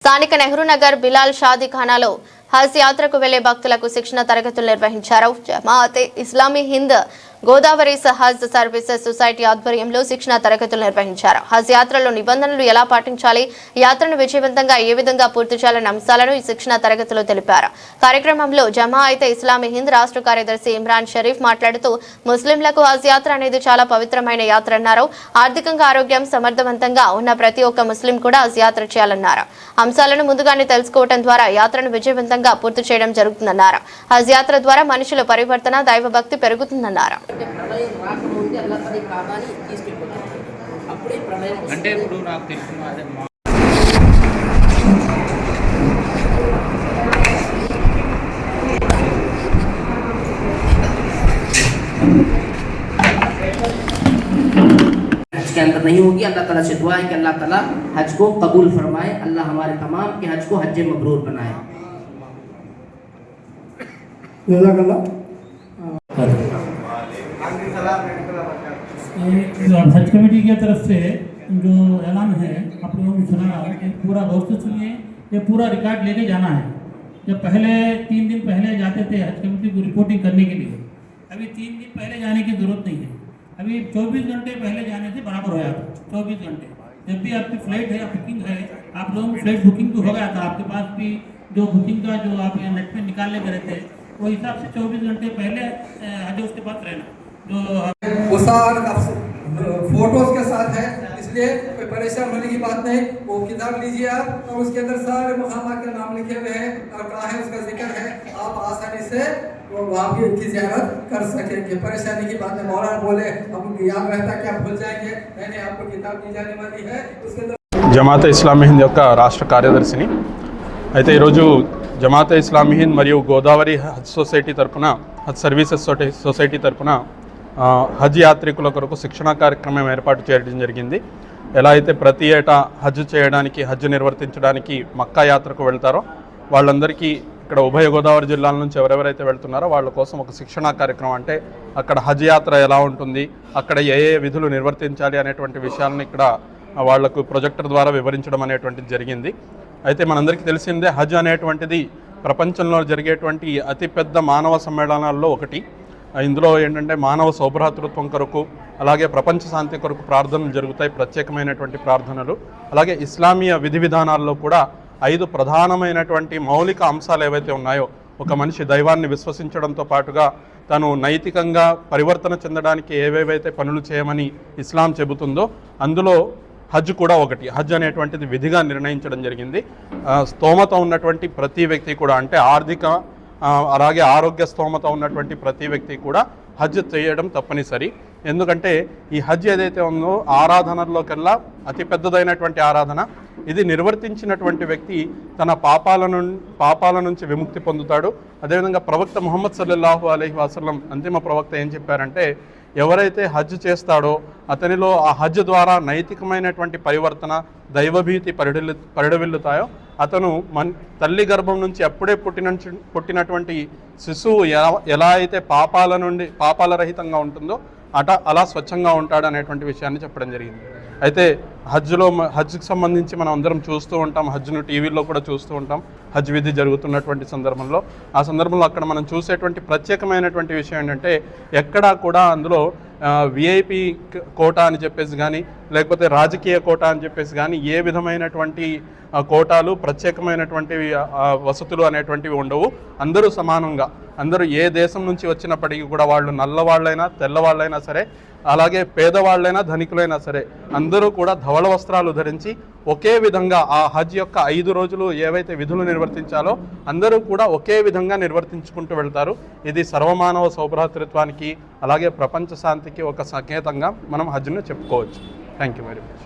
స్థానిక నెహ్రూ నగర్ బిలాల్ షాదీ ఖానాలో హజ్ యాత్రకు వెళ్లే భక్తులకు శిక్షణ తరగతులు నిర్వహించారు. జమాఅతే ఇస్లామీ హింద్ గోదావరి హజ్ సర్వీసెస్ సొసైటీ ఆధ్వర్యంలో శిక్షణ తరగతులు నిర్వహించారు. హజ్ యాత్రలో నిబంధనలు ఎలా పాటించాలి, యాత్రను విజయవంతంగా ఏ విధంగా పూర్తి చేయాలనే అంశాలను ఈ శిక్షణ తరగతిలో తెలిపారు. కార్యక్రమంలో జమాఅతే ఇస్లామీ హింద్ రాష్ట్ర కార్యదర్శి ఇమ్రాన్ షరీఫ్ మాట్లాడుతూ ముస్లింలకు హజ్ యాత్ర అనేది చాలా పవిత్రమైన యాత్ర అన్నారు. ఆర్థికంగా ఆరోగ్యం సమర్థవంతంగా ఉన్న ప్రతి ఒక్క ముస్లిం కూడా హజ్ యాత్ర చేయాలన్నారు. అంశాలను ముందుగానే తెలుసుకోవడం ద్వారా యాత్రను విజయవంతంగా పూర్తి చేయడం జరుగుతుందన్నారు. హజ్ యాత్ర ద్వారా మనుషుల పరివర్తన, దైవభక్తి పెరుగుతుందన్నారు. అంటే ఇప్పుడు నాకు తెలిసిన हज के अंदर नहीं होगी। अल्लाह ताला से दुआ है कि अल्लाह ताला हज को कबूल फरमाए, अल्लाह हमारे तमाम के हज को हज मबरूर बनाए। हज कमेटी की तरफ से जो ऐलान है आप लोगों ने सुना, पूरा गौर से सुनिए, ये पूरा रिकॉर्ड लेके जाना है। जब पहले 3 दिन पहले जाते थे हज कमेटी को रिपोर्टिंग करने के लिए, अभी 3 दिन पहले जाने की जरूरत नहीं है। अभी 24 घंटे पहले जाने से बराबर हो जाता। 24 घंटे जब भी आपकी फ्लाइट है, बुकिंग है, आप लोगों की फ्लाइट बुकिंग तो हो गया था, आपके पास भी जो बुकिंग का जो आप नेट में निकालने करे थे, वो हिसाब से 24 घंटे पहले हज उसके पास रहना। जो फोटोज के साथ है, इसलिए कोई परेशान होने की बात नहीं। वो किताब लीजिए आप, और उसके अंदर सारे मुकामात के नाम लिखे हुए हैं और कहाँ है उसका जिक्र है। आप आसानी से वहाँ भी उनकी ज़ियारत कर सकेंगे। परेशानी की बात है, मौलाना बोले आपको याद रहता है कि आप भूल जाएंगे, नहीं आपको किताब दी जाने वाली है। उसके अंदर జమాతే ఇస్లామీ హింద్ యొక్క రాష్ట్ర కార్యదర్శిని. అయితే ఈరోజు జమాతే ఇస్లామీ హింద్ మరియు గోదావరి హజ్ సొసైటీ తరపున, హజ్ సర్వీసెస్ సొసైటీ తరపున హజ్ యాత్రికుల కొరకు శిక్షణా కార్యక్రమం ఏర్పాటు చేయడం జరిగింది. ఎలా అయితే ప్రతి ఏటా హజ్ చేయడానికి, హజ్ నిర్వర్తించడానికి మక్కా యాత్రకు వెళ్తారో వాళ్ళందరికీ ఇక్కడ ఉభయ గోదావరి జిల్లాల నుంచి ఎవరెవరైతే వెళ్తున్నారో వాళ్ళ కోసం ఒక శిక్షణా కార్యక్రమం, అంటే అక్కడ హజ్ యాత్ర ఎలా ఉంటుంది, అక్కడ ఏ ఏ విధులు నిర్వర్తించాలి అనేటువంటి విషయాలను ఇక్కడ వాళ్లకు ప్రొజెక్టర్ ద్వారా వివరించడం అనేటువంటిది జరిగింది. అయితే మనందరికీ తెలిసిందే, హజ్ అనేటువంటిది ప్రపంచంలో జరిగేటువంటి అతిపెద్ద మానవ సమ్మేళనాల్లో ఒకటి. ఇందులో ఏంటంటే మానవ సౌభ్రాతృత్వం కొరకు, అలాగే ప్రపంచ శాంతి కొరకు ప్రార్థనలు జరుగుతాయి, ప్రత్యేకమైనటువంటి ప్రార్థనలు. అలాగే ఇస్లామీయ విధి విధానాల్లో కూడా 5 ప్రధానమైనటువంటి మౌలిక అంశాలు ఏవైతే ఉన్నాయో, ఒక మనిషి దైవాన్ని విశ్వసించడంతో పాటుగా తను నైతికంగా పరివర్తన చెందడానికి ఏవేవైతే పనులు చేయమని ఇస్లాం చెబుతుందో అందులో హజ్ కూడా ఒకటి. హజ్ అనేటువంటిది విధిగా నిర్ణయించడం జరిగింది. స్తోమత ఉన్నటువంటి ప్రతి వ్యక్తి కూడా, అంటే ఆర్థిక అలాగే ఆరోగ్య స్తోమత ఉన్నటువంటి ప్రతి వ్యక్తి కూడా హజ్ చేయడం తప్పనిసరి. ఎందుకంటే ఈ హజ్ ఏదైతే ఉందో ఆరాధనల్లోకెల్లా అతి పెద్దదైనటువంటి ఆరాధన. ఇది నిర్వర్తించినటువంటి వ్యక్తి తన పాపాల నుంచి విముక్తి పొందుతాడు. అదేవిధంగా ప్రవక్త ముహమ్మద్ సల్లల్లాహు అలైహి వసల్లం అంతిమ ప్రవక్త ఏం చెప్పారంటే, ఎవరైతే హజ్ చేస్తాడో అతనిలో ఆ హజ్ ద్వారా నైతికమైనటువంటి పరివర్తన, దైవభీతి పరిడవిల్లుతాయో అతను తల్లి గర్భం నుంచి అప్పుడే పుట్టినటువంటి శిశువు ఎలా అయితే పాపాల రహితంగా ఉంటుందో అలా స్వచ్ఛంగా ఉంటాడు అనేటువంటి విషయాన్ని చెప్పడం జరిగింది. అయితే హజ్కి సంబంధించి మనం అందరం చూస్తూ ఉంటాం, హజ్ను టీవీలో కూడా చూస్తూ ఉంటాం. హజ్ విధి జరుగుతున్నటువంటి సందర్భంలో, ఆ సందర్భంలో అక్కడ మనం చూసేటువంటి ప్రత్యేకమైనటువంటి విషయం ఏంటంటే, ఎక్కడా కూడా అందులో విఐపి కోటా అని చెప్పేసి కానీ, లేకపోతే రాజకీయ కోటా అని చెప్పేసి కానీ ఏ విధమైనటువంటి కోటాలు, ప్రత్యేకమైనటువంటి వసతులు అనేటువంటివి ఉండవు. అందరూ సమానంగా, అందరూ ఏ దేశం నుంచి వచ్చినప్పటికీ కూడా, వాళ్ళు నల్లవాళ్ళైనా తెల్లవాళ్ళైనా సరే, అలాగే పేదవాళ్ళైనా ధనికులైనా సరే, అందరూ కూడా ధవళ వస్త్రాలు ధరించి ఒకే విధంగా ఆ హజ్ యొక్క 5 రోజులు ఏవైతే విధులు నిర్వర్తించాలో అందరూ కూడా ఒకే విధంగా నిర్వర్తించుకుంటూ వెళ్తారు. ఇది సర్వమానవ సౌభ్రాతృత్వానికి అలాగే ప్రపంచ శాంతికి ఒక సంకేతంగా మనం హజ్ను చెప్పుకోవచ్చు. Thank you very much.